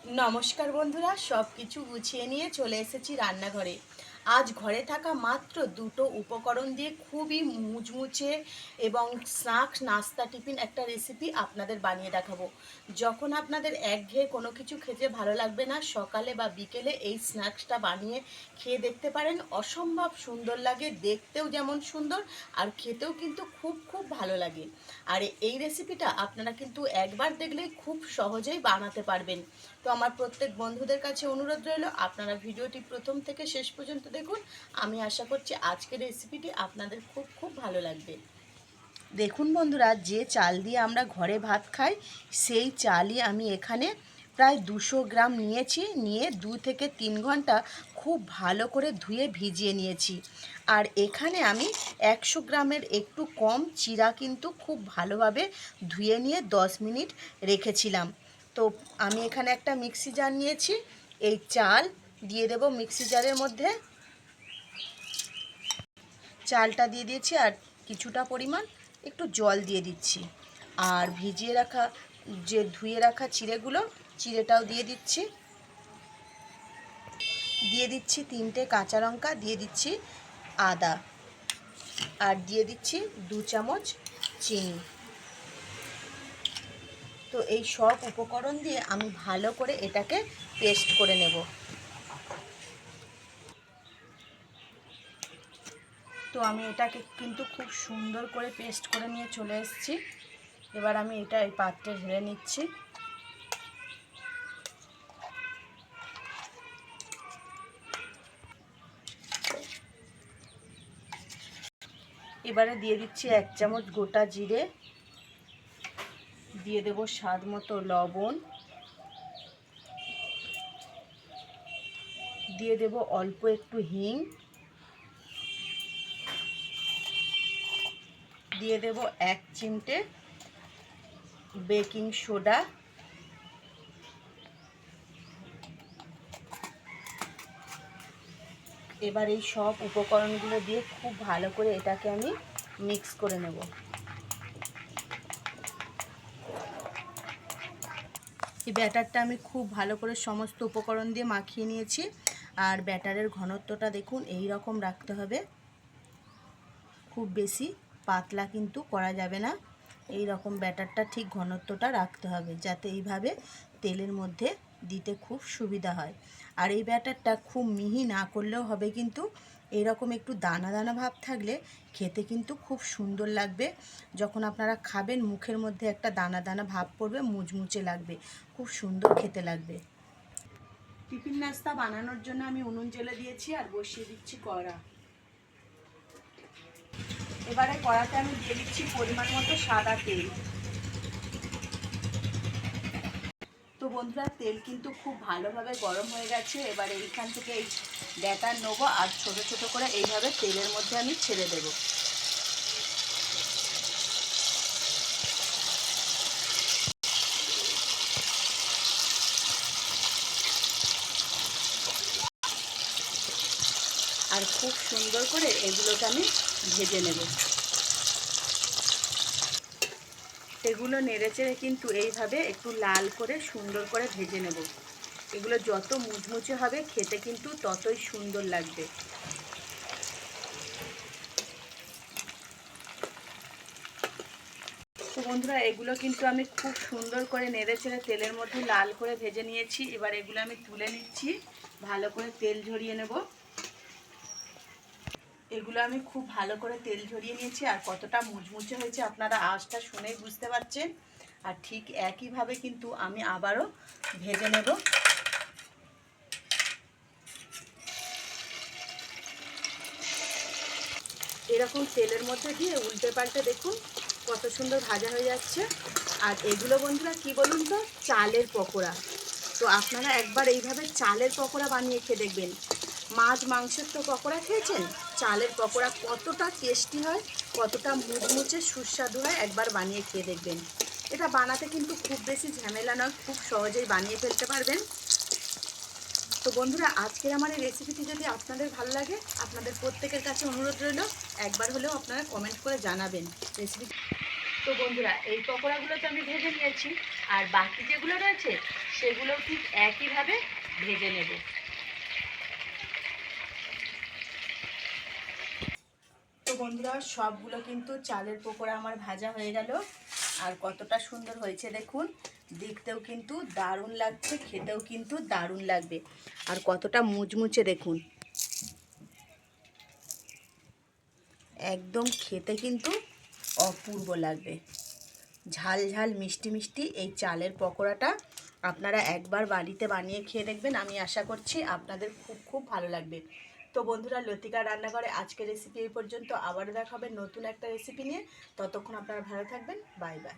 নমস্কার বন্ধুরা, সব কিছু গুছিয়ে নিয়ে চলে এসেছি রান্নাঘরে। আজ ঘরে থাকা মাত্র দুটো উপকরণ দিয়ে খুবই মুচমুচে এবং স্ন্যাক্স নাস্তা টিফিন একটা রেসিপি আপনাদের বানিয়ে দেখাবো। যখন আপনাদের একঘেয়ে কোনো কিছু খেতে ভালো লাগবে না, সকালে বা বিকেলে এই স্ন্যাক্সটা বানিয়ে খেয়ে দেখতে পারেন। অসম্ভব সুন্দর লাগে, দেখতেও যেমন সুন্দর আর খেতেও কিন্তু খুব খুব ভালো লাগে। আর এই রেসিপিটা আপনারা কিন্তু একবার দেখলেই খুব সহজেই বানাতে পারবেন। তো আমার প্রত্যেক বন্ধুদের কাছে অনুরোধ রইল, আপনারা ভিডিওটি প্রথম থেকে শেষ পর্যন্ত দেখুন। আমি আশা করছি আজকের রেসিপিটি আপনাদের খুব খুব ভালো লাগবে। দেখুন বন্ধুরা, যে চাল দিয়ে আমরা ঘরে ভাত খাই সেই চালই আমি এখানে প্রায় 200 গ্রাম নিয়েছি। নিয়ে 2 থেকে 3 ঘন্টা খুব ভালো করে ধুয়ে ভিজিয়ে নিয়েছি। আর এখানে আমি 100 গ্রামের একটু কম চিরা কিন্তু খুব ভালোভাবে ধুয়ে নিয়ে 10 মিনিট রেখেছিলাম। তো আমি এখানে একটা মিক্সি জার নিয়েছি। এই চাল দিয়ে দেব মিক্সি জারের মধ্যে। চালটা দিয়ে দিয়েছি আর কিছুটা পরিমাণ একটু জল দিয়ে দিচ্ছি। আর ভিজিয়ে রাখা যে ধুয়ে রাখা চিড়েটাও দিয়ে দিচ্ছি। দিয়ে দিচ্ছি 3টে কাঁচা লঙ্কা, দিয়ে দিচ্ছি আদা, আর দিয়ে দিচ্ছি 2 চামচ চিনি। তো এই সব উপকরণ দিয়ে আমি ভালো করে এটাকে পেস্ট করে নেব। তো আমি এটাকে কিন্তু খুব সুন্দর করে পেস্ট করে নিয়ে চলে এসেছি। এবার আমি এটা এই পাত্রে ঢেলে নিচ্ছি। এবারে দিয়ে দিচ্ছি 1 চামচ গোটা জিরে, দিয়ে দেব স্বাদ মতো লবণ, দিয়ে দেব অল্প একটু হিং, দিয়ে দেব 1 চিমটে বেকিং সোডা, এবার এই সব উপকরণগুলো দিয়ে খুব ভালো করে এটাকে আমি মিক্স করে নেব। এই ব্যাটারটা আমি খুব ভালো করে সমস্ত উপকরণ দিয়ে মাখিয়ে নিয়েছি। আর ব্যাটারের ঘনত্বটা দেখুন, এই রকম রাখতে হবে। খুব বেশি পাতলা কিন্তু করা যাবে না। এই রকম ব্যাটারটা ঠিক ঘনত্বটা রাখতে হবে, যাতে এইভাবে তেলের মধ্যে দিতে খুব সুবিধা হয়। আর এই ব্যাটারটা খুব মিহি না করলেও হবে, কিন্তু এরকম একটু দানা দানা ভাব থাকলে খেতে কিন্তু খুব সুন্দর লাগবে। যখন আপনারা খাবেন মুখের মধ্যে একটা দানা দানা ভাব পড়বে, মুচমুচে লাগবে, খুব সুন্দর খেতে লাগবে। টিফিন নাস্তা বানানোর জন্য আমি উনুন জ্বেলে দিয়েছি আর বসিয়ে দিচ্ছি কড়া। এবারে কড়াতে আমি দিয়ে দিচ্ছি পরিমাণ মতো সাদা তেল। তো বন্ধুরা, তেল কিন্তু খুব ভালোভাবে গরম হয়ে গেছে। এবারে এইখান থেকে এই ব্যাটার নেবো আর ছোট ছোট করে এইভাবে তেলের মধ্যে আমি ছেড়ে দেব। আর খুব সুন্দর করে এগুলোকে আমি ভেজে নেব। এগুলো নেড়েচেড়ে কিন্তু এইভাবে একটু লাল করে সুন্দর করে ভেজে নেব। এগুলো যত মুচমুচে হবে খেতে কিন্তু ততই সুন্দর লাগবে। তো বন্ধুরা, এগুলো কিন্তু আমি খুব সুন্দর করে নেড়েচেড়ে তেলের মধ্যে লাল করে ভেজে নিয়েছি। এবার এগুলো আমি তুলে নিচ্ছি, ভালো করে তেল ঝরিয়ে নেব। এগুলো আমি খুব ভালো করে তেল ঝরিয়ে নিয়েছি। আর কতটা মুচমুচে হয়েছে আপনারা আঁচটা শুনেই বুঝতে পারছেন। আর ঠিক একইভাবে কিন্তু আমি আবারও ভেজে নেব। এরকম তেলের মধ্যে দিয়ে উল্টে পাল্টে দেখুন কত সুন্দর ভাজা হয়ে যাচ্ছে। আর এগুলো বন্ধুরা কি বলুন তো, চালের পকোড়া। তো আপনারা একবার এইভাবে চালের পকোড়া বানিয়ে খেয়ে দেখবেন। মাছ মাংসের তো পকোড়া খেয়েছেন, চালের পকোড়া কতটা টেস্টি হয়, কতটা মুচমুচে সুস্বাদু হয়, একবার বানিয়ে খেয়ে দেখবেন। এটা বানাতে কিন্তু খুব বেশি ঝামেলা নয়, খুব সহজেই বানিয়ে ফেলতে পারবেন। তো বন্ধুরা, আজকের আমার এই রেসিপিটি যদি আপনাদের ভালো লাগে, আপনাদের প্রত্যেকের কাছে অনুরোধ রইল একবার হলেও আপনারা কমেন্ট করে জানাবেন রেসিপি। তো বন্ধুরা, এই পকোড়াগুলো তো আমি ভেজে নিয়েছি, আর বাকি যেগুলো রয়েছে সেগুলো ঠিক একইভাবে ভেজে নেব। তো বন্ধুরা, সবগুলো কিন্তু চালের পকোড়া আমার ভাজা হয়ে গেল। আর কতটা সুন্দর হয়েছে দেখুন, দেখতেও কিন্তু দারুণ লাগছে, খেতেও কিন্তু দারুণ লাগবে। আর কতটা মুচমুচে দেখুন, একদম খেতে কিন্তু অপূর্ব লাগবে। ঝাল ঝাল মিষ্টি মিষ্টি এই চালের পকোড়াটা আপনারা একবার বাড়িতে বানিয়ে খেয়ে দেখবেন, আমি আশা করছি আপনাদের খুব খুব ভালো লাগবে। তো বন্ধুরা, লতিকা রান্নাঘরে আজকের রেসিপি এই পর্যন্ত। আবারও দেখা হবে নতুন একটা রেসিপি নিয়ে। ততক্ষণ আপনারা ভালো থাকবেন। Bye bye.